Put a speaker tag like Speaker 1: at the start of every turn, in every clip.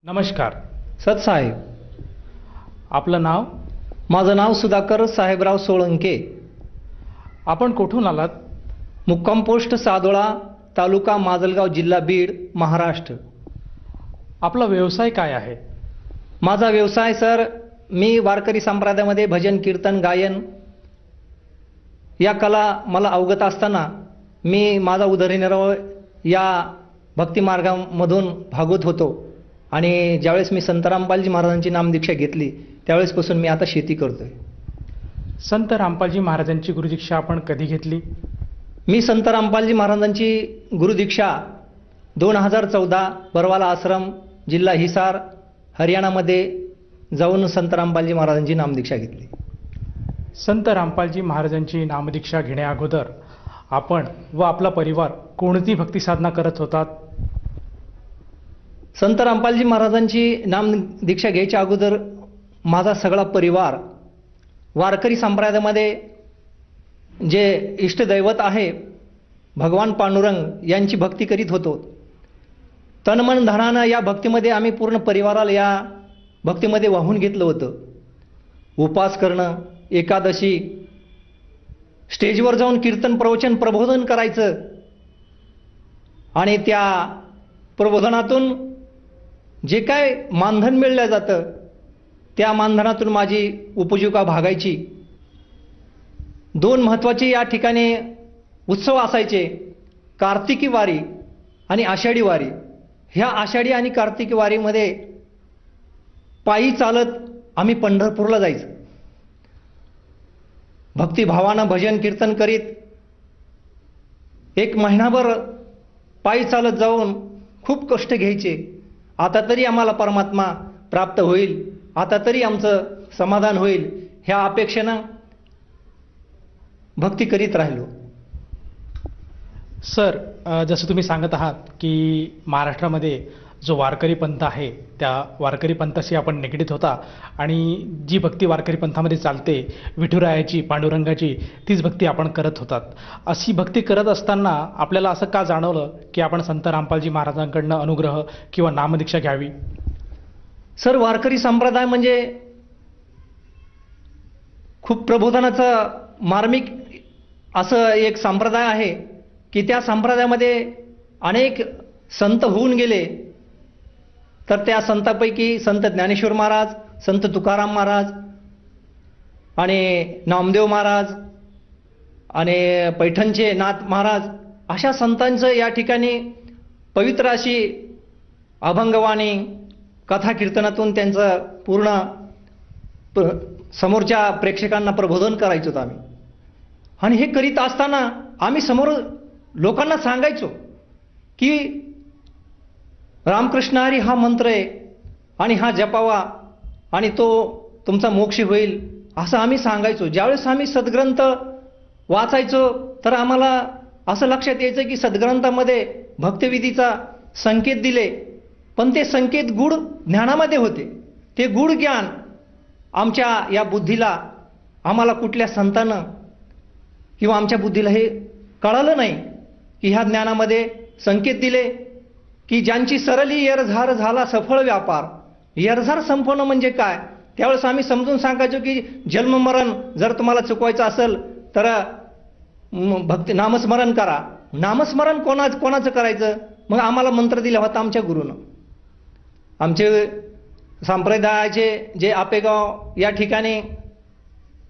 Speaker 1: नमस्कार.
Speaker 2: सतसाहेब.
Speaker 1: आपलं नाव?
Speaker 2: माझं नाव सुधाकर साहेबराव सोळंके.
Speaker 1: आपण कुठून आलात?
Speaker 2: मुक्काम पोस्ट सादोळा, तालुका माजलगाव, जिल्हा बीड, महाराष्ट्र.
Speaker 1: आपला व्यवसाय काय आहे?
Speaker 2: माझा व्यवसाय सर, मी वारकरी संप्रदायामध्ये भजन कीर्तन गायन या कला मला अवगत असताना मी माझा उदरनिर्वाह या भक्तिमार्गामधून भागवत होतो. आणि ज्यावेळेस मी संत रामपालजी महाराजांची नामदीक्षा घेतली त्यावेळेसपासून मी आता शेती करतोय.
Speaker 1: संत रामपालजी महाराजांची गुरुदीक्षा आपण कधी घेतली?
Speaker 2: मी संत रामपालजी महाराजांची गुरुदीक्षा 2014 बरवाला आश्रम, जिल्हा हिसार, हरियाणामध्ये जाऊन संत रामपालजी महाराजांची नामदीक्षा घेतली.
Speaker 1: संत रामपालजी महाराजांची नामदीक्षा घेण्या अगोदर आपण व आपला परिवार कोणती भक्ती साधना करत होतात?
Speaker 2: संत रामपालजी महाराजांची नामदीक्षा घ्यायच्या अगोदर माझा सगळा परिवार वारकरी संप्रदायामध्ये जे इष्टदैवत आहे भगवान पांडुरंग यांची भक्ती करीत होतो. तनमन धनानं या भक्तीमध्ये आम्ही पूर्ण परिवाराला या भक्तीमध्ये वाहून घेतलं होतं. उपास करणं, एकादशी, स्टेजवर जाऊन कीर्तन प्रवचन प्रबोधन करायचं आणि त्या प्रबोधनातून जे काय मानधन मिळलं जातं त्या मानधनातून माझी उपजीविका भागायची. 2 महत्त्वाचे या ठिकाणी उत्सव असायचे, कार्तिकी वारी आणि आषाढी वारी. ह्या आषाढी आणि कार्तिकी वारीमध्ये पायी चालत आम्ही पंढरपूरला जायचं. भक्तिभावानं भजन कीर्तन करीत 1 महिनाभर पायी चालत जाऊन खूप कष्ट घ्यायचे. आता तरी आम्हाला परमात्मा प्राप्त होईल, आता तरी आमचं समाधान होईल ह्या अपेक्षेनं भक्ती करीत राहिलो.
Speaker 1: सर, जसं तुम्ही सांगत आहात की महाराष्ट्रामध्ये जो वारकरी पंथ आहे त्या वारकरी पंथाशी आपण निगडीत होता आणि जी भक्ती वारकरी पंथामध्ये चालते विठुरायाची, पांडुरंगाची, तीच भक्ती आपण करत होतात. अशी भक्ती करत असताना आपल्याला असं का जाणवलं की आपण संत रामपालजी महाराजांकडनं अनुग्रह किंवा नामदीक्षा घ्यावी?
Speaker 2: सर, वारकरी संप्रदाय म्हणजे खूप प्रबोधनाचं मार्मिक असं एक संप्रदाय आहे की त्या संप्रदायामध्ये अनेक संत होऊन गेले. तर त्या संतांपैकी संत ज्ञानेश्वर महाराज, संत तुकाराम महाराज आणि नामदेव महाराज आणि पैठणचे नाथ महाराज अशा संतांचं या ठिकाणी पवित्र अशी अभंगवाणी कथा कीर्तनातून त्यांचं पूर्ण समोरच्या प्रेक्षकांना प्रबोधन करायचो होतं आम्ही. आणि हे करीत असताना आम्ही समोर लोकांना सांगायचो की रामकृष्ण हरी हा मंत्र आहे आणि हा जपावा आणि तो तुमचा मोक्ष होईल असं आम्ही सांगायचो. ज्यावेळेस आम्ही सद्ग्रंथ वाचायचो तर आम्हाला असं लक्षात यायचं की सद्ग्रंथामध्ये भक्तविधीचा संकेत दिले, पण ते संकेत गूढ ज्ञानामध्ये होते. ते गूढ ज्ञान आमच्या या बुद्धीला, आम्हाला कुठल्या संतानं किंवा आमच्या बुद्धीला हे कळालं नाही की ह्या ज्ञानामध्ये संकेत दिले की ज्यांची सरली येरझार झाला सफळ व्यापार. येरझार संपवणं म्हणजे काय? त्यावेळेस आम्ही समजून सांगायचो की जन्ममरण जर तुम्हाला चुकवायचं असेल तर भक्ती नामस्मरण करा. नामस्मरण कोणाचं करायचं? मग आम्हाला मंत्र दिला होता आमच्या गुरुनं. आमचे संप्रदायाचे जे आपेगाव या ठिकाणी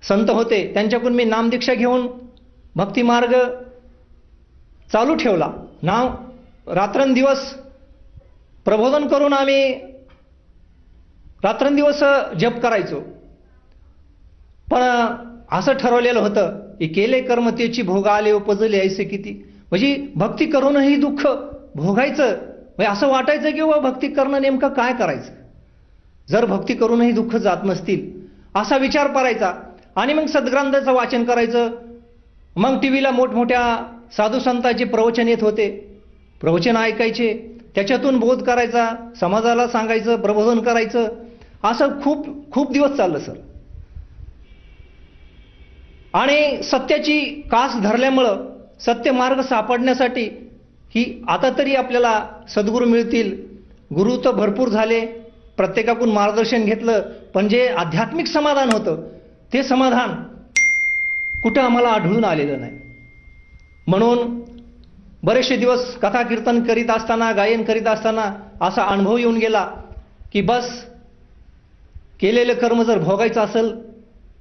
Speaker 2: संत होते त्यांच्याकडून मी नामदीक्षा घेऊन भक्तिमार्ग चालू ठेवला. नाम रात्रंदिवस प्रबोधन करून आम्ही रात्रंदिवस जप करायचो. पण असं ठरवलेलं होतं की केले कर्म त्याची भोग आले उपजले ऐसे किती. म्हणजे भक्ती करूनही दुःख भोगायचं. म्हणजे असं वाटायचं की बाबा भक्ती करणं नेमकं काय करायचं जर भक्ती करूनही दुःख जात नसतील असा विचार करायचा. आणि मग सद्ग्रंथाचं वाचन करायचं. मग टी व्हीला मोठमोठ्या साधू संतांचे प्रवचन येत होते, प्रवचन ऐकायचे, त्याच्यातून बोध करायचा, समाजाला सांगायचं, प्रबोधन करायचं. असं खूप खूप दिवस चाललं सर. आणि सत्याची कास धरल्यामुळं सत्य मार्ग सापडण्यासाठी की आता तरी आपल्याला सद्गुरू मिळतील, गुरु तर भरपूर झाले, प्रत्येकाकडून मार्गदर्शन घेतलं, पण जे आध्यात्मिक समाधान होतं ते समाधान कुठं आम्हाला आढळून आलेलं नाही. म्हणून बरेचसे दिवस कथा कीर्तन करीत असताना, गायन करीत असताना असा अनुभव येऊन गेला की बस केलेलं कर्म जर भोगायचं असेल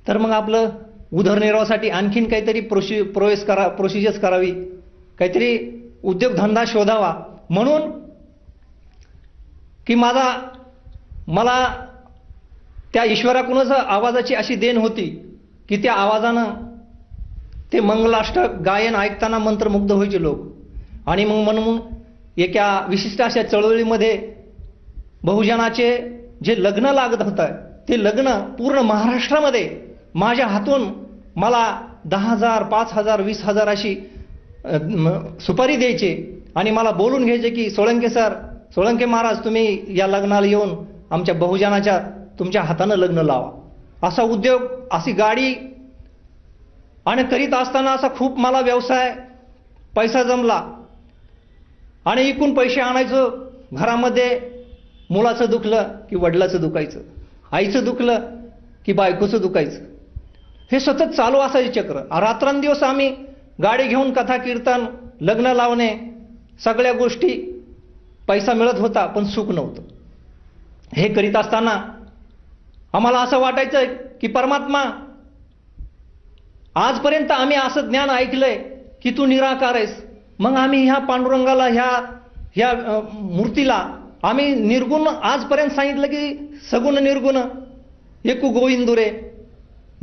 Speaker 2: तर मग आपलं उदरनिर्वाहासाठी आणखीन काहीतरी प्रोसिजर्स करावी, काहीतरी उद्योगधंदा शोधावा. म्हणून की मला त्या ईश्वराकडूनच आवाजाची अशी देण होती की त्या आवाजानं ते मंगलाष्टक गायन ऐकताना मंत्रमुग्ध व्हायचे लोक. आणि मग म्हणून एका विशिष्ट अशा चळवळीमध्ये बहुजनाचे जे लग्न लागत होतं ते लग्न पूर्ण महाराष्ट्रामध्ये माझ्या हातून मला 10,000, 5,000, 20,000 अशी सुपारी द्यायचे आणि मला बोलून घ्यायचे की सोळंके महाराज तुम्ही या लग्नाला येऊन आमच्या बहुजनाच्या तुमच्या हातानं लग्न लावा. असा उद्योग, अशी गाडी आणि करीत असताना असा खूप मला व्यवसाय पैसा जमला आणि इकून पैसे आणायचो. घरामध्ये मुलाचं दुखलं की वडिलाचं दुखायचं, आईचं दुखलं की बायकोचं दुखायचं. हे सतत चालू असायचे चक्र. रात्रंदिवस आम्ही गाडी घेऊन कथा कीर्तन, लग्न लावणे, सगळ्या गोष्टी, पैसा मिळत होता पण सुख नव्हतं. हे करीत असताना आम्हाला असं वाटायचं की परमात्मा, आजपर्यंत आम्ही असं ज्ञान ऐकलंय की तू निराकार आहेस, मग आम्ही ह्या पांडुरंगाला, ह्या मूर्तीला आम्ही निर्गुण आजपर्यंत सांगितलं की सगुण निर्गुण एकू गोविंदुरे,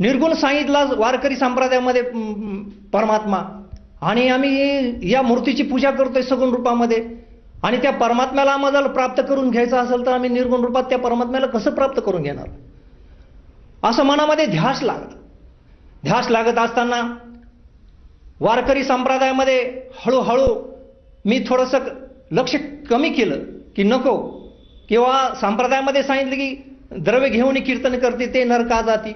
Speaker 2: निर्गुण सांगितला वारकरी संप्रदायामध्ये परमात्मा, आणि आम्ही या मूर्तीची पूजा करतोय सगुण रूपामध्ये. आणि त्या परमात्म्याला आम्हाला प्राप्त करून घ्यायचं असेल तर आम्ही निर्गुण रूपात त्या परमात्म्याला कसं प्राप्त करून घेणार, असं मनामध्ये ध्यास लागत असताना वारकरी संप्रदायामध्ये हळूहळू मी थोडंसं लक्ष कमी केलं की नको, किंवा संप्रदायामध्ये सांगितलं की द्रव्य घेऊन कीर्तन करते ते नरका जाती,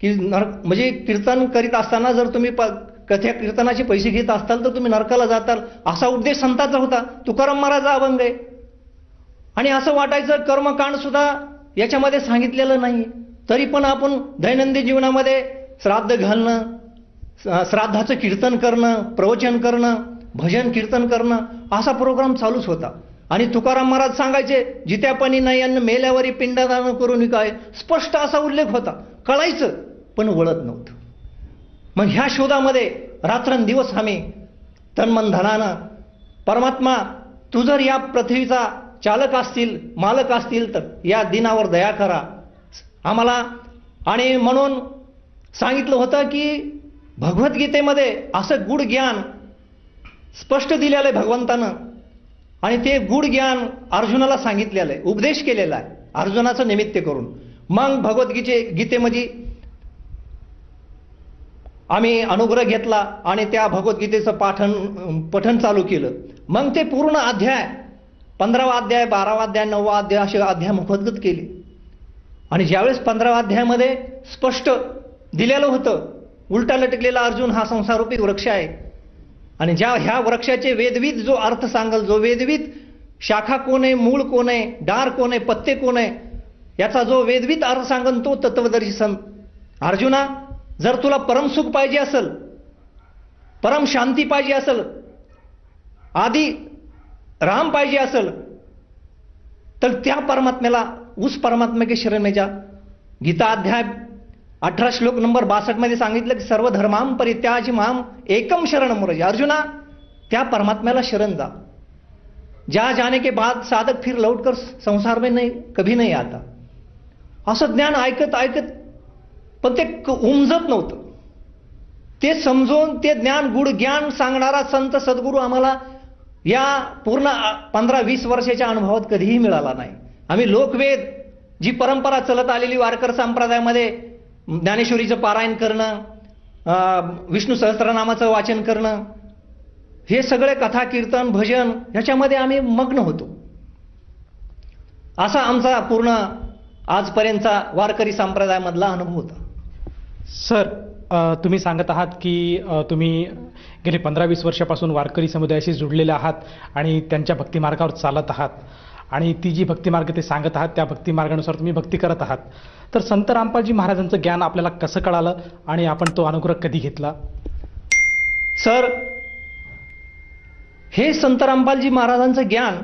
Speaker 2: की म्हणजे कीर्तन करीत असताना जर तुम्ही कथ्या कीर्तनाचे पैसे घेत असताल तर तुम्ही नरकाला जाताल, असा उपदेश संतांचा होता. तुकाराम महाराज अभंग आहे. आणि असं वाटायचं कर्मकांड सुद्धा याच्यामध्ये सांगितलेलं नाही, तरी पण आपण दैनंदिन जीवनामध्ये श्राद्ध घालणं, श्राद्धाचं कीर्तन करणं, प्रवचन करणं, भजन कीर्तन करणं, असा प्रोग्राम चालूच होता. आणि तुकाराम महाराज सांगायचे, जित्यापणी नाही अन्न मेल्यावरी पिंडदान करून काय, स्पष्ट असा उल्लेख होता. कळायचं पण वळत नव्हतं. मग ह्या शोधामध्ये रात्रंदिवस आम्ही तन्मन धनानं, परमात्मा तू जर या पृथ्वीचा चालक असतील, मालक असतील तर या दिनावर दया करा आम्हाला. आणि म्हणून सांगितलं होतं की भगवद्गीतेमध्ये असं गूढ ज्ञान स्पष्ट दिलेलं आहे भगवंतानं, आणि ते गूढ ज्ञान अर्जुनाला सांगितलेलं आहे, उपदेश केलेला आहे अर्जुनाचं निमित्त करून. मग गीतेमध्ये आम्ही अनुग्रह घेतला आणि त्या भगवद्गीतेचं पठण चालू केलं. मग ते पूर्ण अध्याय 15वा अध्याय, 12वा अध्याय, 9वा अध्याय असे अध्याय मुखोद्गत केले. आणि ज्यावेळेस 15वा अध्यायामध्ये स्पष्ट दिलेलं होतं, उलटा लटकलेला अर्जुन हा संसारूपी वृक्ष आहे, आणि ह्या वृक्षाचे वेदविद जो अर्थ सांगल, जो वेदविद शाखा कोण आहे, मूळ कोण आहे, डार कोण आहे, पत्ते कोण आहे, याचा जो वेदविद अर्थ सांगन तो तत्वदर्शी संत. अर्जुना, जर तुला परमसुख पाहिजे असेल, परम शांती पाहिजे असेल, आदी राम पाहिजे असेल, तर त्या परमात्म्याला उस परमात्मा के शरण में जा. गीता अध्याय 18 श्लोक नंबर 62 मध्ये सांगितलं की सर्व धर्माम परित्याजी माम एकम शरणम व्रज. अर्जुना, त्या परमात्म्याला शरण जा. जा जाने के बाद साधक फिर लौटकर संसार में नहीं कभी नहीं आता. असं ज्ञान ऐकत पण ते उमजत नव्हतं. ते समजून ते ज्ञान, गुढ ज्ञान सांगणारा संत सद्गुरू आम्हाला या पूर्ण 15-20 वर्षाच्या अनुभवात कधीही मिळाला नाही. आम्ही लोकवेद, जी परंपरा चलत आलेली वारकर संप्रदायामध्ये, ज्ञानेश्वरीचं पारायण करणं, विष्णू सहस्त्रनामाचं वाचन करणं, हे सगळे कथा कीर्तन भजन ह्याच्यामध्ये आम्ही मग्न होतो. असा आमचा पूर्ण आजपर्यंतचा वारकरी संप्रदायामधला अनुभव होता.
Speaker 1: सर, तुम्ही सांगत आहात की तुम्ही गेले 15-20 वर्षापासून वारकरी समुदायाशी जुडलेले आहात आणि त्यांच्या भक्तिमार्गावर चालत आहात. आणि ती जी भक्तिमार्ग ते सांगत आहात त्या भक्तिमार्गानुसार तुम्ही भक्ती करत आहात. तर संत रामपालजी महाराजांचं ज्ञान आपल्याला कसं कळालं आणि आपण तो अनुग्रह कधी घेतला?
Speaker 2: सर, हे संत रामपालजी महाराजांचं ज्ञान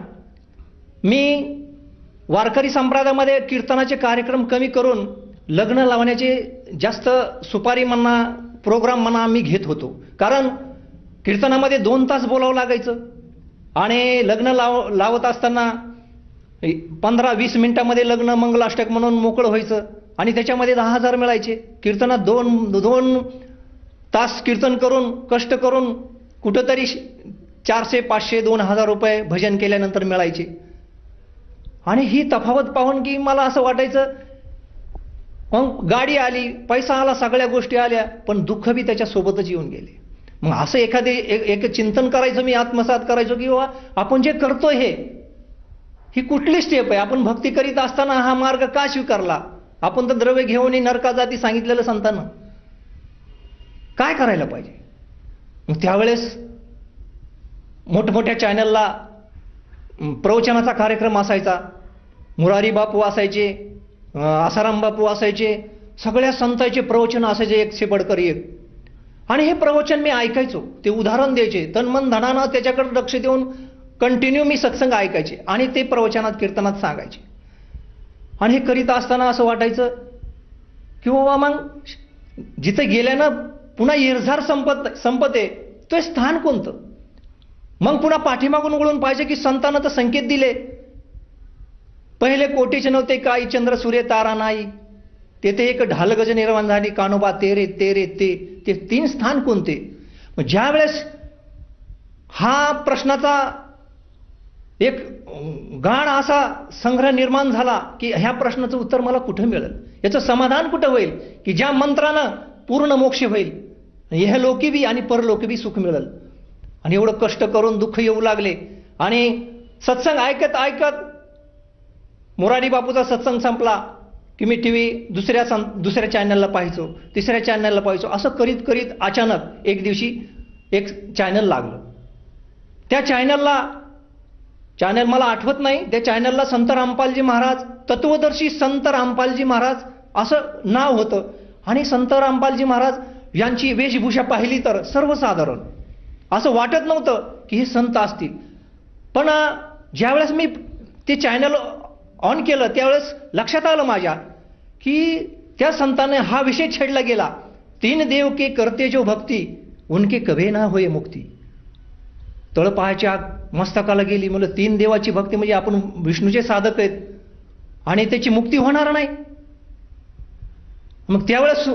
Speaker 2: मी वारकरी संप्रदायामध्ये कीर्तनाचे कार्यक्रम कमी करून लग्न लावण्याचे जास्त सुपारी म्हणा, प्रोग्राम म्हणा मी घेत होतो. कारण कीर्तनामध्ये 2 तास बोलावं लागायचं आणि लग्न लावत असताना 15-20 मिनिटामध्ये लग्न मंगलाष्टक म्हणून मोकळं व्हायचं आणि त्याच्यामध्ये 10,000 मिळायचे. कीर्तनात 2 तास कीर्तन करून कष्ट करून कुठंतरी 400, 500, 2,000 रुपये भजन केल्यानंतर मिळायचे. आणि ही तफावत पाहून की मला असं वाटायचं, मग गाडी आली, पैसा आला, सगळ्या गोष्टी आल्या, पण दुःख बी त्याच्यासोबतच येऊन गेले. मग असं एक चिंतन करायचं, मी आत्मसात करायचो की बाबा आपण जे करतोय ही कुठली स्टेप आहे? आपण भक्ती करीत असताना हा मार्ग का स्वीकारला? आपण तर द्रव्य घेऊन नरका जाती सांगितलेलं संतांना. काय करायला पाहिजे? मग त्यावेळेस मोठमोठ्या चॅनलला प्रवचनाचा कार्यक्रम असायचा. मुरारी बापू असायचे, आसाराम बापू असायचे, सगळ्या संतांचे प्रवचन असायचे, एक शेपडकर एक. आणि हे प्रवचन मी ऐकायचो. ते उदाहरण द्यायचे, तन मन धनानं त्याच्याकडे लक्ष देऊन कंटिन्यू मी सत्संग ऐकायचे आणि ते प्रवचनात कीर्तनात सांगायचे. आणि हे करीत असताना असं वाटायचं की बाबा मग जिथे गेल्यानं पुन्हा इरझार संपते ते स्थान कोणतं? मग पुन्हा पाठीमागून वळून पाहिजे की संतांना तर संकेत दिले, पहिले कोटीचे नव्हते काही, चंद्र सूर्य तारा नाही, तेथे एक ढालगज निर्माण झाली, कानोबा तेरे तेरे ते 3 स्थान कोणते? मग ज्या वेळेस हा प्रश्नाचा एक गाढ असा संग्रह निर्माण झाला की ह्या प्रश्नाचं उत्तर मला कुठं मिळेल, याचं समाधान कुठं होईल की ज्या मंत्रानं पूर्ण मोक्ष होईल, इहलोकी बी आणि परलोकी बी सुख मिळेल. आणि एवढं कष्ट करून दुःख येऊ लागले. आणि सत्संग ऐकत ऐकत मोरारी बापूचा सत्संग संपला की मी टीव्ही दुसऱ्या चॅनलला पाहायचो, तिसऱ्या चॅनलला पाहायचो. असं करीत करीत अचानक एक दिवशी एक चॅनल लागलं. त्या चॅनल मला आठवत नाही, त्या चॅनलला संत रामपालजी महाराज, तत्वदर्शी संत रामपालजी महाराज असं नाव होतं. आणि संत रामपालजी महाराज यांची वेशभूषा पाहिली तर सर्वसाधारण, असं वाटत नव्हतं की हे संत असतील. पण ज्यावेळेस मी ते चॅनल ऑन केलं त्यावेळेस लक्षात आलं माझ्या की त्या संताने हा विषय छेडला गेला, 3 देव के करते जो भक्ती उनके कभी ना होय मुक्ती. तळपायाच्या मस्तकाला गेली. मला 3 देवाची भक्ती म्हणजे आपण विष्णूचे साधक आहेत आणि त्याची मुक्ती होणार नाही. मग त्यावेळेस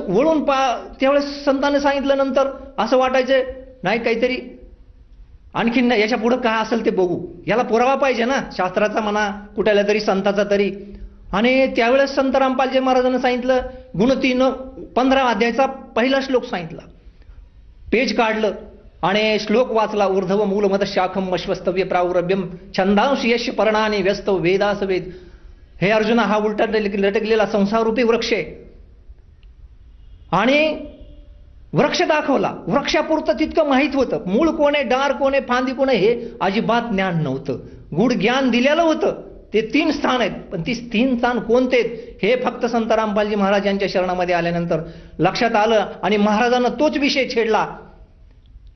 Speaker 2: त्यावेळेस संतांनी सांगितलं, नंतर असं वाटायचं नाही काहीतरी आणखीन याच्या पुढे काय असेल ते बघू, याला पुरावा पाहिजे ना, शास्त्राचा म्हणा कुठल्या तरी संताचा तरी. आणि त्यावेळेस संत रामपालजी महाराजांनी सांगितलं, गुण 3 15 अध्यायाचा पहिला श्लोक सांगितला. पेज काढलं आणि श्लोक वाचला. ऊर्ध्व मूलमद शाखम अश्वस्तव्य प्रावरभ्यम छंदांश यश पर्णाने व्यस्त वेदास वेद. हे अर्जुना, हा उलटा लटकलेला संसाररूपी वृक्ष आहे. आणि वृक्ष दाखवला. वृक्षापुरतं तितकं माहीत होतं, मूळ कोण आहे, डार कोण आहे, फांदी कोण आहे हे अजिबात ज्ञान नव्हतं. गूढ ज्ञान दिलेलं होतं. ते 3 स्थान आहेत, पण ती 3 स्थान कोणते हे फक्त संत रामपालजी महाराज यांच्या शरणामध्ये आल्यानंतर लक्षात आलं. आणि महाराजांना तोच विषय छेडला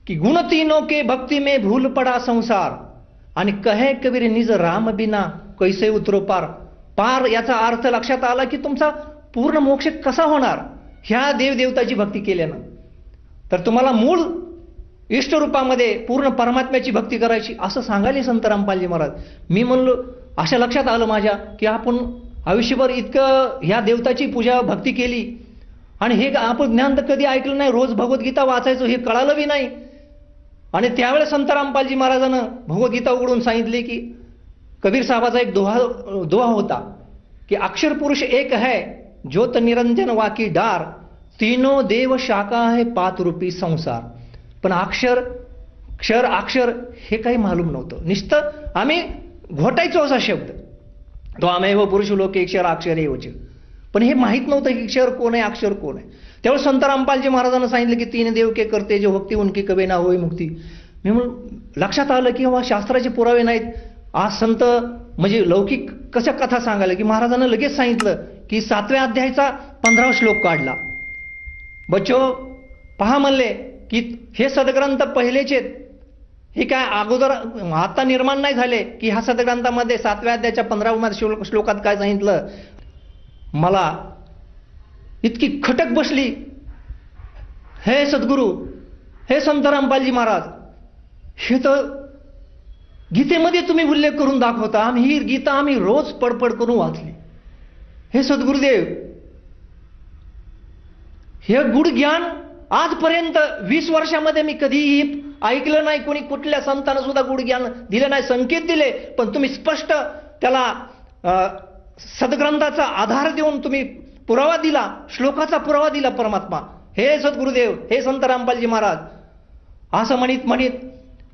Speaker 2: की गुण 3 के भक्ती में भूल पडा संसार आणि कहे कबीर निज राम बिना कैसे उतरो पार. पार याचा अर्थ लक्षात आला की तुमचा पूर्ण मोक्ष कसा होणार ह्या देवदेवताची भक्ती केल्यानं. तर तुम्हाला मूळ इष्टरूपामध्ये पूर्ण परमात्म्याची भक्ती करायची असं सांगायले संत रामपालजी महाराज. मी म्हणलो, अशा लक्षात आलं माझ्या की आपण आयुष्यभर इतकं ह्या देवताची पूजा भक्ती केली आणि हे आपण ज्ञान तर कधी ऐकलं नाही. रोज भगवद्गीता वाचायचो, हे कळालं बी नाही. आणि त्यावेळेस संत रामपालजी महाराजांनं भगवद्गीता उघडून सांगितले की कबीर साहेबाचा एक दोहा होता की अक्षर पुरुष एक है ज्योत निरंजन वाकी डार, तीनों देव शाखा है पात रूपी संसार. पण अक्षर हे काही मालूम नव्हतं. नुसतं आम्ही घोटायचो असा शब्द, तो आमेव पुरुष लोक अक्षर अक्षर एवच. पण हे माहीत नव्हतं की अक्षर कोण आहे, अक्षर कोण आहे. त्यावेळेस संत रामपालजी महाराजांना सांगितलं की 3 देव के करते जो भक्ती उनकी कभी ना होई मुक्ती. मी म्हणून लक्षात आलं की बाबा शास्त्राचे पुरावे नाहीत. आज संत म्हणजे लौकिक कशा कथा सांगायला की महाराजांना लगेच सांगितलं की 7व्या अध्यायाचा 15वा श्लोक काढला. बच्चो पहा म्हणले की हे सदग्रंथ पहिलेचे हे काय अगोदर आता निर्माण नाही झाले की ह्या सदग्रंथामध्ये 7व्या अध्यायाच्या 15व्या श्लोकात काय सांगितलं. मला इतकी खटक बसली. हे सद्गुरू, हे संत रामपालजी महाराज, हे तर गीतेमध्ये तुम्ही उल्लेख करून दाखवता. ही गीता आम्ही रोज पडपड करून वाचली. हे सद्गुरुदेव, हे गुढ ज्ञान आजपर्यंत 20 वर्षामध्ये मी कधीही ऐकलं नाही. कोणी कुठल्या संतानं सुद्धा गुढ ज्ञान दिलं नाही. संकेत दिले, पण तुम्ही स्पष्ट त्याला सद्ग्रंथाचा आधार देऊन तुम्ही पुरावा दिला, श्लोकाचा पुरावा दिला परमात्मा. हे सद्गुरुदेव, हे संत रामपालजी महाराज, असं म्हणित म्हणित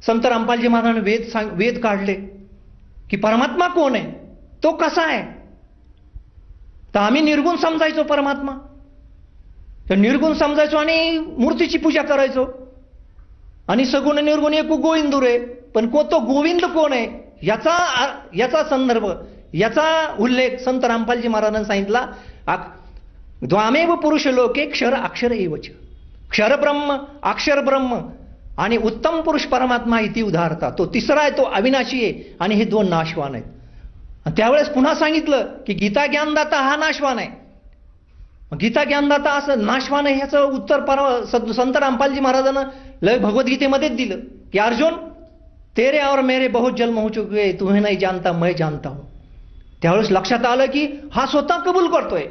Speaker 2: संत रामपालजी महाराजांनी वेद काढले की परमात्मा कोण आहे, तो कसा आहे. तर आम्ही निर्गुण समजायचो परमात्मा, तर निर्गुण समजायचो आणि मूर्तीची पूजा करायचो. आणि सगुण निर्गुण एक गोविंदू रे, पण तो गोविंद कोण आहे याचा संदर्भ, याचा उल्लेख संत रामपालजी महाराजांनी सांगितला. द्वामेव पुरुष लोके क्षर अक्षर एवच, क्षर ब्रह्म अक्षर ब्रह्म आणि उत्तम पुरुष परमात्मा इति उदाहरता. तो तिसरा आहे, तो अविनाशी आहे आणि हे 2 नाशवान आहेत. त्यावेळेस पुन्हा सांगितलं की गीता ज्ञानदाता हा नाशवान आहे. गीता ज्ञानदाता असं नाशवान आहे ह्याचं उत्तर संत रामपालजी महाराजांना लय भगवद्गीतेमध्येच दिलं की अर्जुन, तेरे और मेरे बहुत जन्म हो चुके, तुम्ही नाही जानता मैं जानता हूं. त्यावेळेस लक्षात आलं की हा स्वतः कबूल करतोय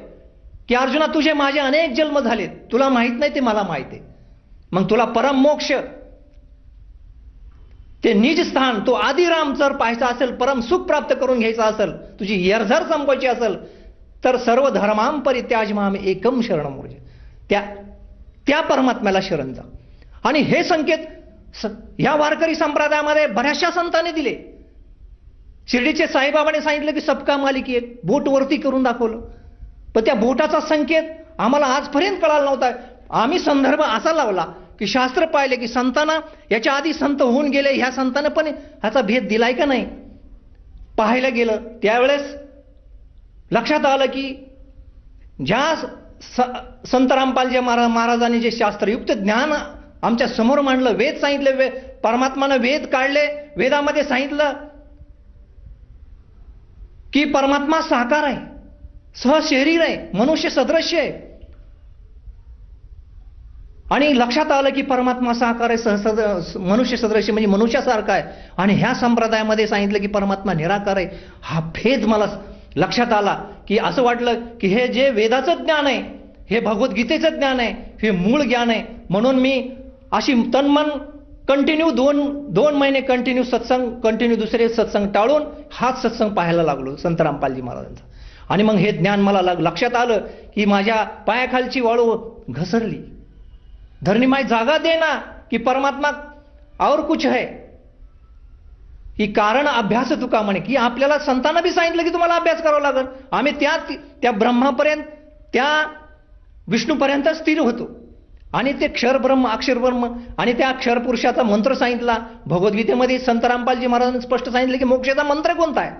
Speaker 2: की अर्जुना, तुझे माझे अनेक जन्म झालेत, तुला माहित नाही ते मला माहित आहे. मग तुला परम मोक्ष, ते निज स्थान, तो आदिराम जर पाहायचा असेल, परम सुख प्राप्त करून घ्यायचं असेल, तुझी येरझर संपवायची असेल, तर सर्व धर्मां परित्याज माम एकम शरणं व्रज, त्या परमात्म्याला शरण जा. आणि हे संकेत या वारकरी संप्रदायामध्ये बऱ्याचशा संतांनी दिले. शिर्डीचे साईबाबांनी सांगितलं की सबका मालिक एक, बोट वरती करून दाखवलं. पण त्या बोटाचा संकेत आम्हाला आजपर्यंत कळाला नव्हता. आम्ही संदर्भ असा लावला की शास्त्र पाहिले की संतांना याच्या आधी संत होऊन गेले, ह्या संतांना पण ह्याचा भेद दिलाय का नाही पाहायला गेलं. त्यावेळेस लक्षात आलं की ज्या संत रामपालजी महाराजांनी जे शास्त्रयुक्त ज्ञान आमच्या समोर मांडलं, वेद सांगितले, परमात्मानं वेद काढले, वेदामध्ये सांगितलं की परमात्मा साकार आहे, सहशरीर आहे, मनुष्य सदृश्य आहे. आणि लक्षात आलं की परमात्मा साकार आहे, मनुष्य सदृश्य म्हणजे मनुष्यासारखा आहे. आणि ह्या संप्रदायामध्ये सांगितलं की परमात्मा निराकार आहे. हा भेद मला लक्षात आला की असं वाटलं की हे जे वेदाचं ज्ञान आहे, हे भगवद्गीतेचं ज्ञान आहे, हे मूळ ज्ञान आहे. म्हणून मी अशी तनमन कंटिन्यू दोन महिने कंटिन्यू सत्संग, कंटिन्यू दुसरे सत्संग टाळून हाच सत्संग पाहायला लागलो संत रामपालजी महाराजांचा. आणि मग हे ज्ञान मला लक्षात आलं की माझ्या पायाखालची वाळू घसरली. धरणी माय जागा दे ना की परमात्मा और कुछ है, ही कारण अभ्यास तुका म्हणे की आपल्याला संतांना बी सांगितलं की तुम्हाला अभ्यास करावा लागेल. आम्ही त्या ब्रह्मापर्यंत, त्या विष्णूपर्यंत स्थिर होतो. आणि ते क्षर ब्रह्म अक्षर ब्रह्म आणि त्या अक्षर पुरुषाचा मंत्र सांगितला. भगवद्गीतेमध्ये संत रामपालजी महाराजांनी स्पष्ट सांगितलं की मोक्षाचा मंत्र कोणता आहे.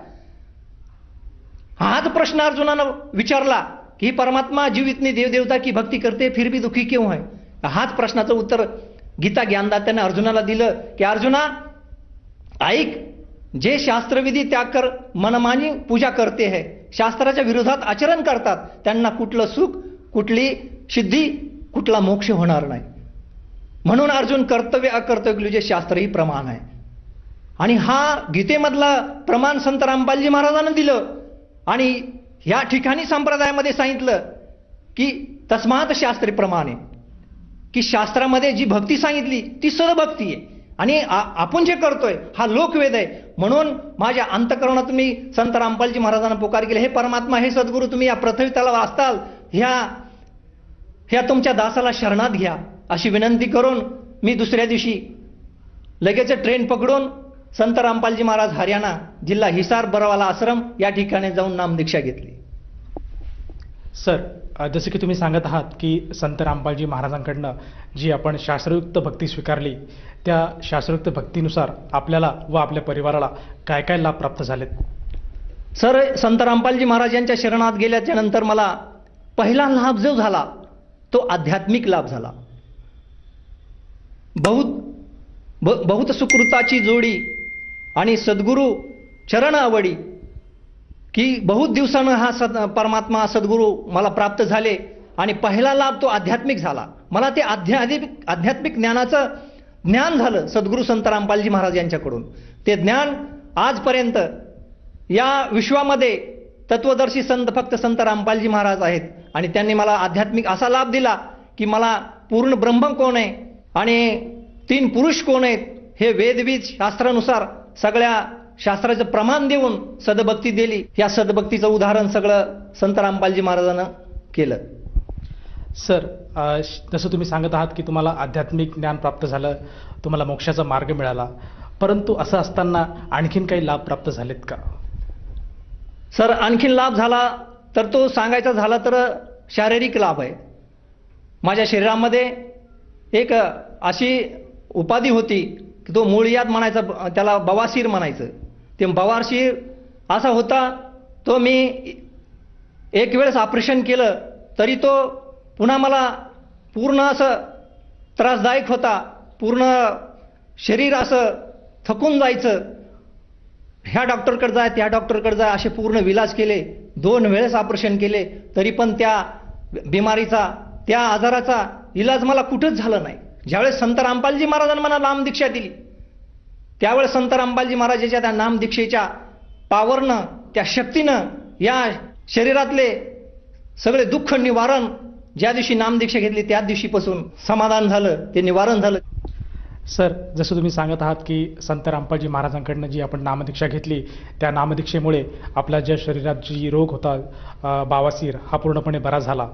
Speaker 2: हाच प्रश्न अर्जुनानं विचारला की परमात्मा जीव इतनी देवदेवता की भक्ती करते फिर भी दुखी क्यों है. हाच प्रश्नाचं उत्तर गीता ज्ञानदात्याने अर्जुनाला दिलं की अर्जुना ऐक, जे शास्त्रविधी त्याग कर मनमानी पूजा करते है, शास्त्राच्या विरोधात आचरण करतात, त्यांना कुठलं सुख, कुठली सिद्धी, कुठला मोक्ष होणार नाही. म्हणून अर्जुन कर्तव्य अकर्तव्य जे शास्त्र ही प्रमाण आहे. आणि हा गीतेमधला प्रमाण संत रामपालजी महाराजांना दिलं. आणि ह्या ठिकाणी संप्रदायामध्ये सांगितलं की तस्मात शास्त्री प्रमाणे, की शास्त्रामध्ये जी भक्ती सांगितली ती सदभक्ती आहे. आणि आपण जे करतोय हा लोकवेद आहे. म्हणून माझ्या अंतःकरणातून मी संत रामपालजी महाराजांना पुकार केले, हे परमात्मा, हे सद्गुरू, तुम्ही या पृथ्वीतला वाचताल, ह्या तुमच्या दासाला शरणात घ्या, अशी विनंती करून मी दुसऱ्या दिवशी लगेच ट्रेन पकडून संत रामपालजी महाराज हरियाणा, जिल्हा हिसार बरवाला आश्रम या ठिकाणी जाऊन नामदीक्षा घेतली.
Speaker 1: सर, जसे की तुम्ही सांगत आहात की संत रामपालजी महाराजांकडनं जी आपण शास्त्रयुक्त भक्ती स्वीकारली, त्या शास्त्रयुक्त भक्तीनुसार आपल्याला व आपल्या परिवाराला काय काय लाभ प्राप्त झालेत.
Speaker 2: सर, संत रामपालजी महाराज यांच्या शरणात गेल्याच्या नंतर मला पहिला लाभ जो झाला तो आध्यात्मिक लाभ झाला. बहुत सुकृताची जोडी आणि सद्गुरू चरण आवडी, की बहुत दिवसानं हा परमात्मा सद्गुरू मला प्राप्त झाले आणि पहिला लाभ तो आध्यात्मिक झाला. मला ते आध्यात्मिक ज्ञानाचं ज्ञान झालं सद्गुरू संत रामपालजी महाराज यांच्याकडून. ते ज्ञान आजपर्यंत या विश्वामध्ये तत्वदर्शी संत फक्त संत रामपालजी महाराज आहेत आणि त्यांनी मला आध्यात्मिक असा लाभ दिला की मला पूर्ण ब्रह्म कोण आहे आणि 3 पुरुष कोण आहेत हे वेदविद शास्त्रानुसार सगळ्या शास्त्राचं प्रमाण देऊन सदभक्ती दिली. या सदभक्तीचं उदाहरण सगळं संत रामपालजी महाराजांना केलं.
Speaker 1: सर, जसं तुम्ही सांगत आहात की तुम्हाला आध्यात्मिक ज्ञान प्राप्त झालं, तुम्हाला मोक्षाचा मार्ग मिळाला, परंतु असं असताना आणखीन काही लाभ प्राप्त झालेत का?
Speaker 2: सर, आणखीन लाभ झाला तर तो सांगायचा झाला तर शारीरिक लाभ आहे. माझ्या शरीरामध्ये एक अशी उपाधी होती की तो मूळयात म्हणायचा, त्याला बवासीर म्हणायचं. ते बवासीर असा होता, तो मी एक वेळेस ऑपरेशन केलं तरी तो पुन्हा मला पूर्ण असं त्रासदायक होता. पूर्ण शरीर असं थकून जायचं. ह्या डॉक्टरकडे जाय त्या डॉक्टरकडे जाय असे पूर्ण विलाज केले. 2 वेळेस ऑपरेशन केले तरी पण त्या बिमारीचा, त्या आजाराचा इलाज मला कुठंच झालं नाही. ज्यावेळेस संत रामपालजी महाराजांनी मला नामदीक्षा दिली त्यावेळेस संत रामपालजी महाराजांच्या त्या नामदीक्षेच्या पावरनं, त्या शक्तीनं या शरीरातले सगळे दुःख निवारण, ज्या दिवशी नामदीक्षा घेतली त्याच दिवशीपासून समाधान झालं, ते निवारण झालं.
Speaker 1: सर, जसं तुम्ही सांगत आहात की संत रामपालजी महाराजांकडनं जी आपण नामदीक्षा घेतली त्या नामदीक्षेमुळे आपल्या ज्या शरीरात जी रोग होता बावासीर हा पूर्णपणे बरा झाला,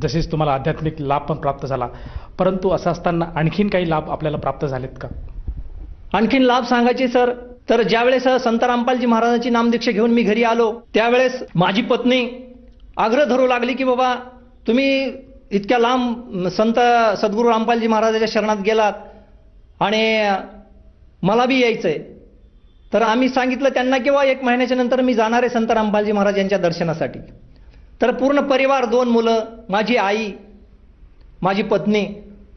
Speaker 1: जसेच तुम्हाला आध्यात्मिक लाभ पण प्राप्त झाला. परंतु असं असताना आणखीन काही लाभ आपल्याला प्राप्त झालेत का?
Speaker 2: आणखीन लाभ सांगायचे सर, तर ज्यावेळेस संत रामपालजी महाराजांची नामदीक्षा घेऊन मी घरी आलो त्यावेळेस माझी पत्नी आग्रह धरू लागली की बाबा तुम्ही इतक्या लांब संत सद्गुरू रामपालजी महाराजांच्या शरणात गेलात आणि मला बी यायचंय. तर आम्ही सांगितलं त्यांना की 1 महिन्याच्या नंतर मी जाणार आहे संत रामपालजी महाराज यांच्या दर्शनासाठी. तर पूर्ण परिवार, 2 मुलं, माझी आई, माझी पत्नी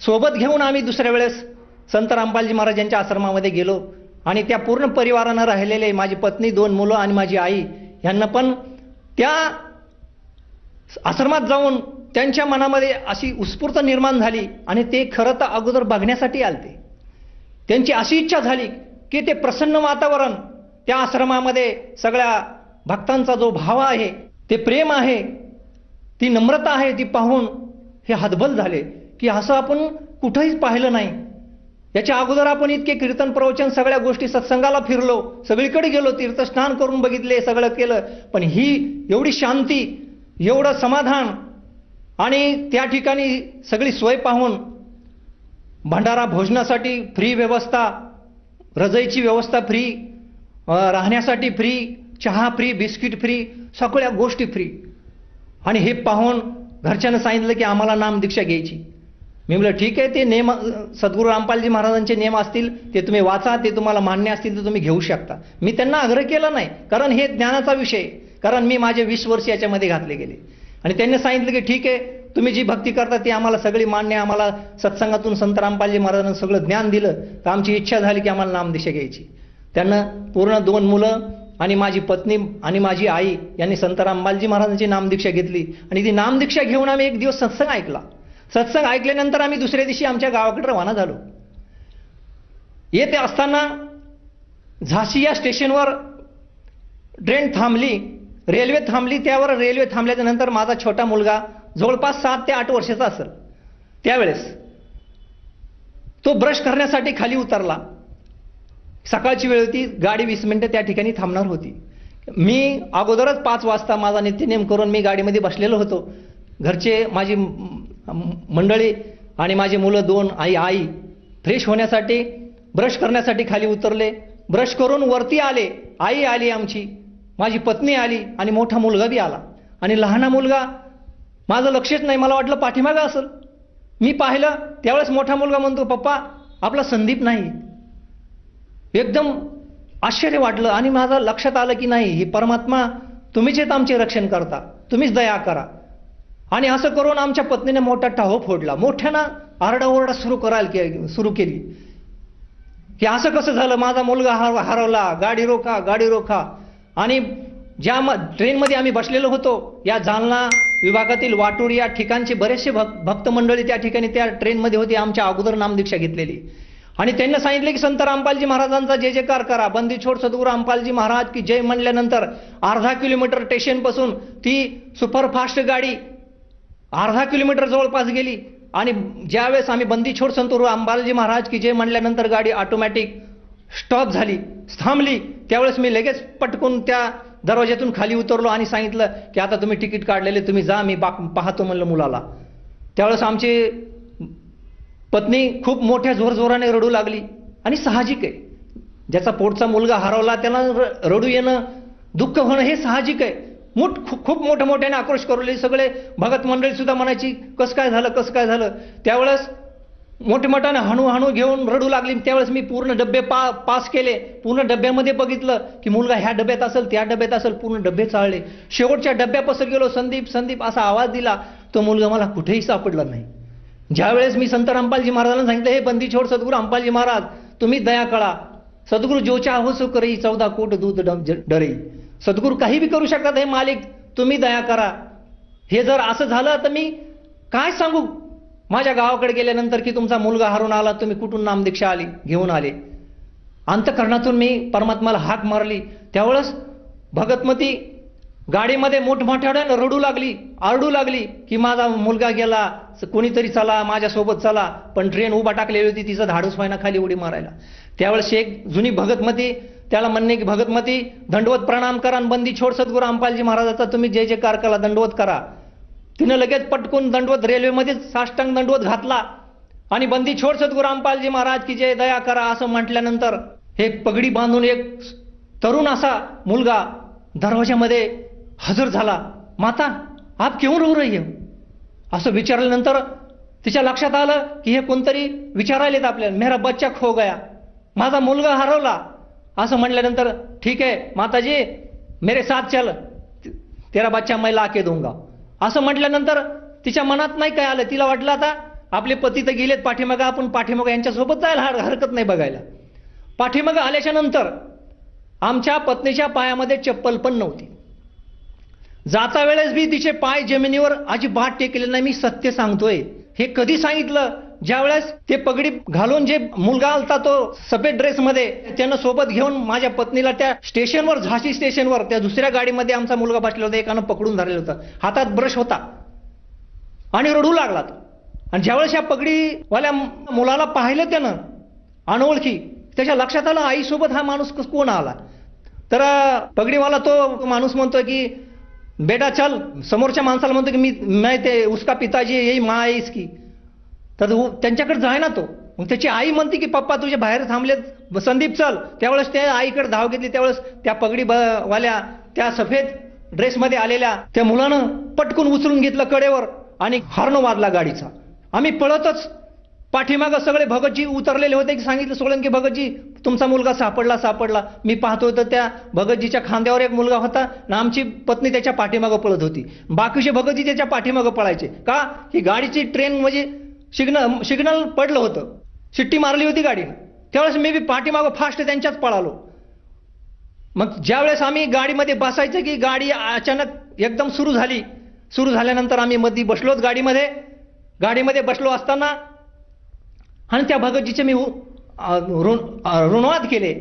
Speaker 2: सोबत घेऊन आम्ही दुसऱ्या वेळेस संत रामपालजी महाराज यांच्या आश्रमामध्ये गेलो आणि त्या पूर्ण परिवारानं राहिलेले माझी पत्नी, 2 मुलं आणि माझी आई यांना पण त्या आश्रमात जाऊन त्यांच्या मनामध्ये अशी उत्स्फूर्त निर्माण झाली आणि ते खरं तर अगोदर बघण्यासाठी आलते. त्यांची अशी इच्छा झाली की ते प्रसन्न वातावरण, त्या आश्रमामध्ये सगळ्या भक्तांचा जो भाव आहे, ते प्रेम आहे, ती नम्रता आहे, ती पाहून हे हतबल झाले की असं आपण कुठंही पाहिलं नाही. याच्या अगोदर आपण इतके कीर्तन प्रवचन सगळ्या गोष्टी सत्संगाला फिरलो, सगळीकडे गेलो, तीर्थस्नान करून बघितले, सगळं केलं, पण ही एवढी शांती, एवढं समाधान आणि त्या ठिकाणी सगळी सोय पाहून भंडारा भोजनासाठी फ्री व्यवस्था, रजईची व्यवस्था फ्री, राहण्यासाठी फ्री, चहा फ्री, बिस्किट फ्री, सगळ्या गोष्टी फ्री. आणि हे पाहून घरच्यांना सांगितलं की आम्हाला नामदीक्षा घ्यायची. मी म्हटलं ठीक आहे, ते नेम सद्गुरू रामपालजी महाराजांचे नेम असतील ते तुम्ही वाचा, ते तुम्हाला मान्य असतील तर तुम्ही घेऊ शकता. मी त्यांना आग्रह केला नाही, कारण हे ज्ञानाचा विषय, कारण मी माझे 20 वर्ष याच्यामध्ये घातले गेले. आणि त्यांनी सांगितलं की ठीक आहे, तुम्ही जी भक्ती करता ती आम्हाला सगळी मान्य, आम्हाला सत्संगातून संत रामपालजी महाराजांनी सगळं ज्ञान दिलं, तर आमची इच्छा झाली की आम्हाला नामदीक्षा घ्यायची. त्यांना पूर्ण 2 मुलं आणि माझी पत्नी आणि माझी आई यांनी संत रामपालजी महाराजांची नामदीक्षा घेतली. आणि ती नामदीक्षा घेऊन आम्ही एक दिवस सत्संग ऐकला. सत्संग ऐकल्यानंतर आम्ही दुसऱ्या दिवशी आमच्या गावाकडे रवाना झालो. येते असताना झाशी या स्टेशनवर ट्रेन थांबली, रेल्वे थांबली. त्यावर रेल्वे थांबल्याच्या नंतर माझा छोटा मुलगा जवळपास 7 ते 8 वर्षाचा असेल त्यावेळेस तो ब्रश करण्यासाठी खाली उतरला. सकाळची वेळ होती, गाडी 20 मिनिटं त्या ठिकाणी थांबणार होती. मी अगोदरच 5 वाजता माझा नित्यनेम करून मी गाडीमध्ये बसलेलो होतो. घरचे माझी मंडळी आणि माझी मुलं 2 आई फ्रेश होण्यासाठी ब्रश करण्यासाठी खाली उतरले. ब्रश करून वरती आले. आई आली, आमची माझी पत्नी आली आणि मोठा मुलगा बी आला. आणि लहाना मुलगा, माझं लक्षच नाही, मला वाटलं पाठीमागं असेल. मी पाहिलं त्यावेळेस मोठा मुलगा म्हणतो, पप्पा आपला संदीप नाही. एकदम आश्चर्य वाटलं आणि माझं लक्षात आलं की नाही, ही परमात्मा तुम्हीच आहेत आमचे रक्षण करता, तुम्हीच दया करा. आणि असं करून आमच्या पत्नीने मोठा टाहो फोडला, मोठ्यानं आरडाओरडा सुरू केली की असं कसं झालं, माझा मुलगा हरवला, गाडी रोखा, गाडी रोखा. आणि ज्या ट्रेनमध्ये आम्ही बसलेलो होतो, या जालना विभागातील वाटूर या ठिकाणचे बरेचसे भक्त मंडळी त्या ठिकाणी त्या ट्रेनमध्ये होते, आमच्या अगोदर नामदीक्षा घेतलेली. आणि त्यांनी सांगितले की संत रामपालजी महाराजांचा जय जयकार करा, बंदी छोड सद्गुरू रामपालजी महाराज की जय म्हणल्यानंतर अर्धा किलोमीटर स्टेशनपासून ती सुपरफास्ट गाडी अर्धा किलोमीटर जवळपास गेली. आणि ज्यावेळेस आम्ही बंदी छोड संत रामपालजी महाराज की जय म्हणल्यानंतर गाडी ऑटोमॅटिक स्टॉप झाली, थांबली. त्यावेळेस मी लगेच पटकून त्या दरवाज्यातून खाली उतरलो आणि सांगितलं की आता तुम्ही तिकीट काढलेले, तुम्ही जा, मी पाहतो म्हणलं मुलाला. त्यावेळेस आमची पत्नी खूप मोठ्या जोरजोराने रडू लागली. आणि साहजिक आहे, ज्याचा पोटचा मुलगा हरवला त्याला रडू येणं, दुःख होणं हे साहजिक आहे. खूप मोठ्याने आक्रोश करले. सगळे भगत मंडळी सुद्धा म्हणायची कसं काय झालं, कसं काय झालं. त्यावेळेस मोठमोठ्याने हणू घेऊन रडू लागली. त्यावेळेस मी पूर्ण डबे पास केले, पूर्ण डब्यामध्ये बघितलं की मुलगा ह्या डब्यात असेल, त्या डब्यात असेल, पूर्ण डबे चाळले. शेवटच्या डब्यापासून गेलो, संदीप संदीप असा आवाज दिला. तो मुलगा मला कुठेही सापडला नाही. ज्यावेळेस मी संत रामपालजी महाराजांना सांगितलं, हे बंदी छोड सद्गुरू रामपालजी महाराज तुम्ही दया कळा, सद्गुरू जोच्या आहोसो करई 14 कोट दूध डरई. सद्गुरू काही बी करू शकतात, हे मालिक तुम्ही दया करा. हे जर असं झालं तर मी काय सांगू माझ्या गावाकडे गेल्यानंतर की तुमचा मुलगा हरून आला, तुम्ही कुठून नामदीक्षा घेऊन आले. अंतःकरणातून मी परमात्म्याला हाक मारली. त्यावेळेस भगतमती गाडीमध्ये मोठमोठ्याने रडू लागली, आरडू लागली की माझा मुलगा गेला, कोणीतरी चला माझ्यासोबत चला. पण ट्रेन उभा टाकलेली होती, तिचं धाडस व्हायना खाली उडी मारायला. त्यावेळेस एक जुनी भगतमती, त्याला म्हणणे की भगतमती दंडवत प्रणाम करा, बंदी छोड सद्गुरू रामपालजी महाराजाचा तुम्ही जय जयकार करा, दंडवत करा. तिनं लगेच पटकून दंडवत रेल्वेमध्ये साष्टांग दंडवत घातला आणि बंदी छोड सद्गुरू रामपालजी महाराज की जय दया करा असं म्हटल्यानंतर हे पगडी बांधून एक तरुण असा मुलगा दरवाजामध्ये हजर झाला. माता आप क्यों रो रही हो असं विचारल्यानंतर तिच्या लक्षात आलं की हे कोणतरी विचारायलेत आपल्याला, मेरा बच्चा खो गया, माझा मुलगा हरवला असं म्हटल्यानंतर ठीक आहे माताजी मेरे साथ चल, तेरा बच्चा मैं ला के दूंगा असं म्हटल्यानंतर तिच्या मनात नाही काय आलं. तिला वाटलं आता आपले पती तर गेलेत पाठीमागं, आपण पाठीमागं यांच्यासोबत जायला हरकत नाही बघायला. पाठीमागं आल्याच्या नंतर आमच्या पत्नीच्या पायामध्ये चप्पल पण नव्हती. जाता वेळेस बी तिचे पाय जमिनीवर अजिबात टेकले नाही. मी सत्य सांगतोय. हे कधी सांगितलं, ज्यावेळेस ते पगडी घालून जे मुलगा आलता तो सफेद ड्रेसमध्ये, त्यानं सोबत घेऊन माझ्या पत्नीला त्या स्टेशनवर, झाशी स्टेशनवर त्या दुसऱ्या गाडीमध्ये आमचा मुलगा बसलेला होता, एकानं पकडून धरलेलं होतं, हातात ब्रश होता आणि रडू लागला. आणि ज्यावेळेस या पगडीवाल्या मुलाला पाहिलं त्यानं अनोळखी, त्याच्या लक्षात आलं आईसोबत हा माणूस कोण आला. तर पगडीवाला तो माणूस म्हणतोय की बेटा चल, समोरच्या माणसाला म्हणतो की मैं ते उसका पिताजी यही माँ आहे इसकी. तर त्यांच्याकडे जाय ना तो. मग त्याची आई म्हणते की पप्पा तुझे बाहेर थांबलेत, संदीप चल. त्यावेळेस त्या आईकडे धाव घेतली. त्यावेळेस त्या पगडीवाल्या त्या सफेद ड्रेसमध्ये आलेल्या त्या मुलानं पटकून उचलून घेतलं कडेवर आणि हॉर्न वाजला गाडीचा. आम्ही पळतच पाठीमागं सगळे भगतजी उतरलेले होते की सांगितलं सोळंकी भगतजी तुमचा मुलगा सापडला. मी पाहतोय तर त्या भगतजीच्या खांद्यावर एक मुलगा होता ना आमची पत्नी त्याच्या पाठीमागं पळत होती. बाकीचे भगतजी त्याच्या पाठीमागं पळायचे. का ही गाडीची ट्रेन म्हणजे सिग्नल पडलं होतं, शिट्टी मारली होती गाडीनं. त्यावेळेस मी बी पाठीमागं फास्ट त्यांच्याच पळालो. मग ज्यावेळेस आम्ही गाडीमध्ये बसायचं की गाडी अचानक एकदम सुरू झाली. सुरू झाल्यानंतर आम्ही मध्ये बसलोच गाडीमध्ये बसलो असताना आणि त्या भगतजीचे मी ऋणवाद केले.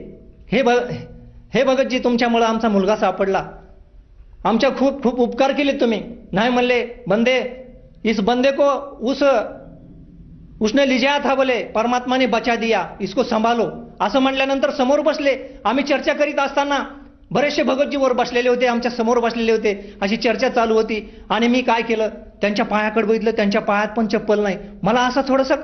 Speaker 2: हे भगतजी तुमच्यामुळे आमचा मुलगा सापडला, आमच्या खूप खूप उपकार केले तुम्ही. नाही म्हणले बंदे इस बंदे को उसने लिजाया था बोले, परमात्मा ने बचा दिया, इसको संभालो असं म्हटल्यानंतर समोर बसले. आम्ही चर्चा करीत असताना बरेचसे भगतजी वर बसलेले होते, आमच्या समोर बसलेले होते. अशी चर्चा चालू होती आणि मी काय केलं, त्यांच्या पायाकडे बघितलं, त्यांच्या पायात पण चप्पल नाही. मला असं थोडंसं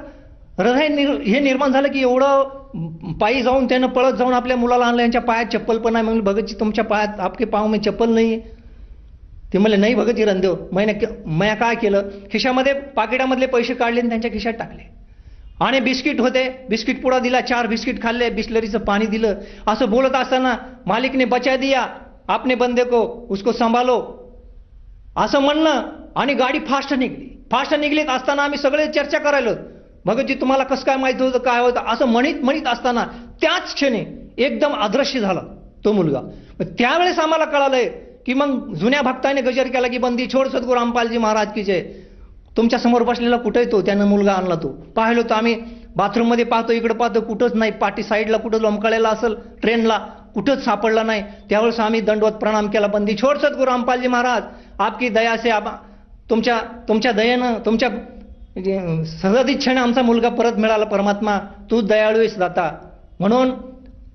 Speaker 2: हृदय हे निर्माण झालं की एवढं पायी जाऊन त्यानं पळत जाऊन आपल्या मुलाला आणलं, यांच्या पायात चप्पल पण नाही. म्हणून भगतजी तुमच्या पायात आपके पाव में चप्पल नाही. ते म्हणले नाही भगतजी रणदेव. मैं काय केलं, खिशामध्ये पाकिटामधले पैसे काढले आणि त्यांच्या खिशात टाकले आणि बिस्किट होते, बिस्किट पुडा दिला, 4 बिस्किट खाल्ले, बिस्लरीचं पाणी दिलं. असं बोलत असताना मालिक ने बचा दिया, आपने बंदे को उसको संभालो असं म्हणणं, आणि गाडी फास्ट निघलीत असताना आम्ही सगळे चर्चा करायलो, भगतजी तुम्हाला कसं काय माहिती होतं, काय होतं, असं म्हणत असताना त्याच क्षणी एकदम अदृश्य झाला तो मुलगा. त्यावेळेस आम्हाला कळालंय की मग जुन्या भक्ताने गजर केला की बंदी छोड सद्गुरू रामपालजी महाराज की जय. तुमच्या समोर बसलेला कुठे तो, त्यानं मुलगा आणला. तो पाहिलो तर आम्ही बाथरूम मध्ये पाहतो, इकडे पाहतो, कुठंच नाही. पाठी साईडला कुठं लोंबकळलेला असेल ट्रेनला, कुठंच सापडला नाही. त्यावेळेस आम्ही दंडवत प्रणाम केला, बंदी छोड सद्गुरू रामपालजी महाराज, आपकी दया से तुमच्या दयेनं, तुमच्या सदिच्छेने आमचा मुलगा परत मिळाला. परमात्मा तू दयाळू आहेस दाता. म्हणून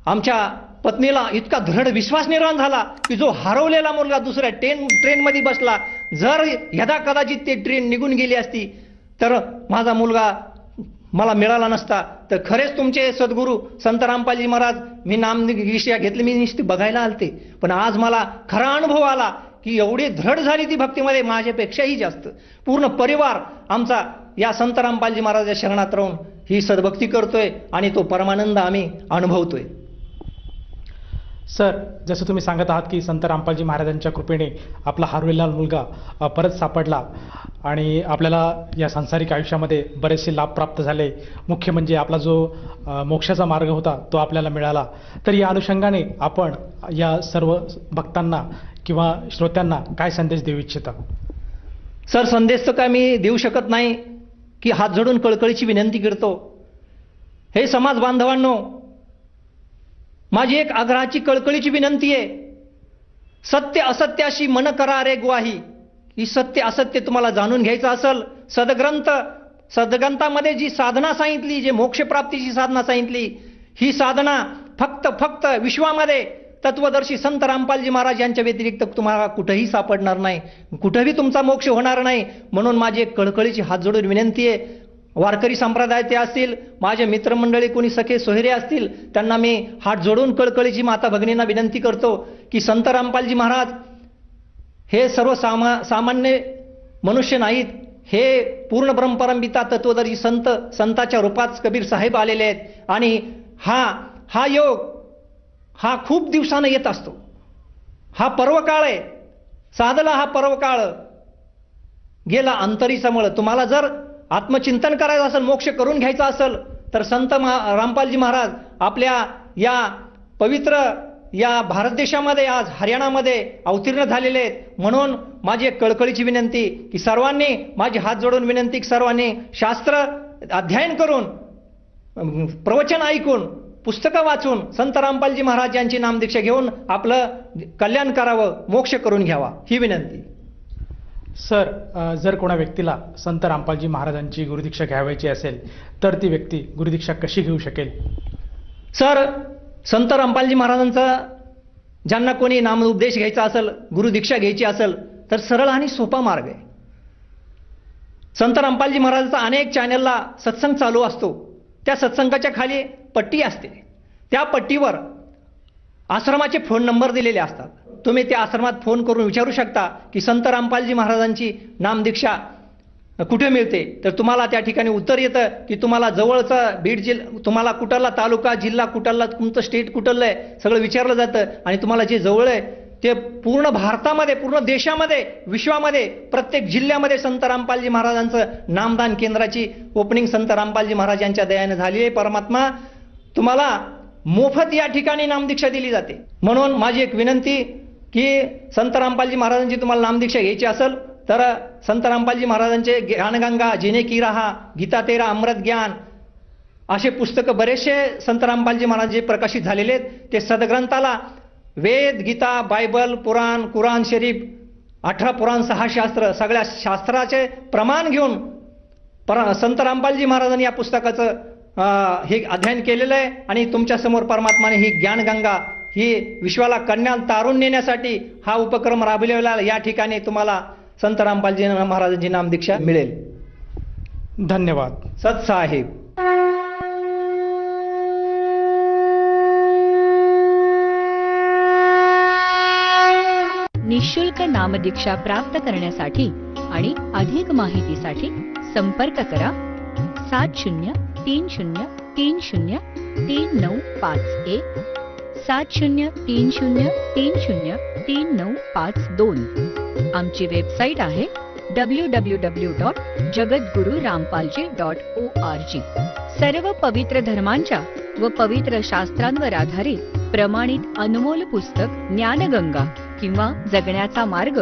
Speaker 2: आमच्या पत्नीला इतका दृढ विश्वास निर्माण झाला की जो हरवलेला मुलगा दुसऱ्या ट्रेनमध्ये बसला, जर यदा कदाचित ते ट्रेन निघून गेली असती तर माझा मुलगा मला मिळाला नसता. तर खरेच तुमचे सद्गुरू संत रामपालजी महाराज, मी नामदीक्षा घेतली, मी नुसती बघायला आलते, पण आज मला खरा अनुभव आला की एवढी दृढ झाली ती भक्तीमध्ये, माझ्यापेक्षाही जास्त. पूर्ण परिवार आमचा या संत रामपालजी महाराजाच्या शरणात राहून ही सद्भक्ती करतोय आणि तो परमानंद आम्ही अनुभवतोय.
Speaker 1: सर, जसं तुम्ही सांगत आहात की संत रामपालजी महाराजांच्या कृपेने आपला हरवलेला मुलगा परत सापडला आणि आपल्याला या सांसारिक आयुष्यामध्ये बरेचसे लाभ प्राप्त झाले. मुख्य म्हणजे आपला जो मोक्षाचा मार्ग होता तो आपल्याला मिळाला. तर या अनुषंगाने आपण या सर्व भक्तांना किंवा श्रोत्यांना काय संदेश देऊ इच्छिता?
Speaker 2: सर, संदेश तर काय मी देऊ शकत नाही, की हात जोडून कळकळीची विनंती करतो. हे समाज बांधवांनो, माझी एक आग्रहाची कळकळीची विनंती आहे. सत्य असत्याशी मन करा रे ग्वाही. ही सत्य असत्य तुम्हाला जाणून घ्यायचं असेल, सद्ग्रंथामध्ये जी साधना सांगितली, जे मोक्षप्राप्तीची साधना सांगितली, ही साधना फक्त विश्वामध्ये तत्वदर्शी संत रामपालजी महाराज यांच्या व्यतिरिक्त तुम्हाला कुठेही सापडणार नाही, कुठेही तुमचा मोक्ष होणार नाही. म्हणून माझी एक कळकळीची हात जोडून विनंती आहे. वारकरी संप्रदायाचे असतील, माझे मित्रमंडळी कोणी सखे सोयरे असतील, त्यांना मी हात जोडून कळकळीची माता भगिनींना विनंती करतो की संत रामपालजी महाराज हे सर्व सामान्य मनुष्य नाहीत. हे पूर्ण ब्रह्मपरमपिता तत्वदर्शी संताच्या रूपात कबीर साहेब आलेले आहेत. आणि हा योग हा खूप दिवसानं येत असतो. हा पर्वकाळ आहे, साधला हा पर्वकाळ गेला अंतरीसमळ. तुम्हाला जर आत्मचिंतन करायचं असेल, मोक्ष करून घ्यायचा असेल, तर संत रामपालजी महाराज आपल्या या पवित्र या भारत देशामध्ये आज हरियाणामध्ये अवतीर्ण झालेले आहेत. म्हणून माझी एक कळकळीची विनंती की सर्वांनी, माझी हात जोडून विनंती की सर्वांनी शास्त्र अध्ययन करून, प्रवचन ऐकून, पुस्तकं वाचून संत रामपालजी महाराज यांची नामदीक्षा घेऊन आपलं कल्याण करावं, मोक्ष करून घ्यावा, ही विनंती.
Speaker 1: सर, जर कोणा व्यक्तीला संत रामपालजी महाराजांची गुरुदीक्षा घ्यावायची असेल तर ती व्यक्ती गुरुदीक्षा कशी घेऊ शकेल?
Speaker 2: सर, संत रामपालजी महाराजांचा ज्यांना कोणी नामोपदेश घ्यायचा असेल, गुरुदीक्षा घ्यायची असेल, तर सरळ आणि सोपा मार्ग आहे. संत रामपालजी महाराजांचा अनेक चॅनलला सत्संग चालू असतो. त्या सत्संगाच्या खाली पट्टी असते. त्या पट्टीवर आश्रमाचे फोन नंबर दिलेले असतात. तुम्ही त्या आश्रमात फोन करून विचारू शकता की संत रामपालजी महाराजांची नामदीक्षा कुठे मिळते. तर तुम्हाला त्या ठिकाणी उत्तर येतं की तुम्हाला जवळचा बीड जिल्हा, तुम्हाला कुठला तालुका, जिल्हा कुठला, तुमचं स्टेट कुठलं आहे, सगळं विचारलं जातं. आणि तुम्हाला जे जवळ आहे ते पूर्ण भारतामध्ये, पूर्ण देशामध्ये, विश्वामध्ये प्रत्येक जिल्ह्यामध्ये संत रामपालजी महाराजांचं नामदान केंद्राची ओपनिंग संत रामपालजी महाराज यांच्या दयाने झाली आहे. परमात्मा तुम्हाला मोफत या ठिकाणी नामदीक्षा दिली जाते. म्हणून माझी एक विनंती की संत रामपालजी महाराजांची तुम्हाला नामदीक्षा घ्यायची असेल तर संत रामपालजी महाराजांचे ज्ञानगंगा, जिने की रहा, गीता तेरा, अमृत ज्ञान असे पुस्तकं बरेचसे संत रामपालजी महाराज प्रकाशित झालेले आहेत. ते सद्ग्रंथाला वेद, गीता, बायबल, पुराण, कुराण शरीफ, 18 पुराण, 6 शास्त्र, सगळ्या शास्त्राचे प्रमाण घेऊन संत रामपालजी महाराजांनी या पुस्तकाचं हे अध्ययन केलेलं आहे. आणि तुमच्या समोर परमात्माने ही ज्ञानगंगा, ही विश्वाला कन्या तारून नेण्यासाठी हा उपक्रम राबविलेला. या ठिकाणी तुम्हाला संत रामपालजी महाराजांची नामदीक्षा मिळेल.
Speaker 1: धन्यवाद.
Speaker 2: सत साहेब.
Speaker 3: निःशुल्क नामदीक्षा प्राप्त करण्यासाठी आणि अधिक माहितीसाठी संपर्क करा 70 7030303951 7030303952. आमची वेबसाईट आहे www.jagatgururampalji.org. सर्व पवित्र धर्मांच्या व पवित्र शास्त्रांवर आधारित प्रमाणित अनमोल पुस्तक ज्ञानगंगा किंवा जगण्याचा मार्ग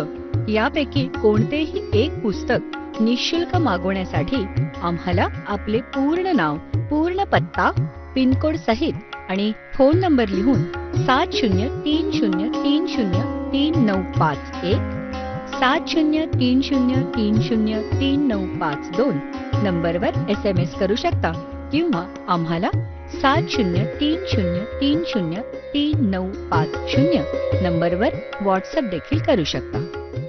Speaker 3: यापैकी कोणतेही एक पुस्तक निःशुल्क मागवण्यासाठी आम्हाला आपले पूर्ण नाव, पूर्ण पत्ता, पिनकोड सहित आणि फोन नंबर लिहून 7030303951 7030303952 नंबरवर SMS करू शकता किंवा आम्हाला 7030303950 नंबरवर व्हॉट्सअप देखील करू शकता.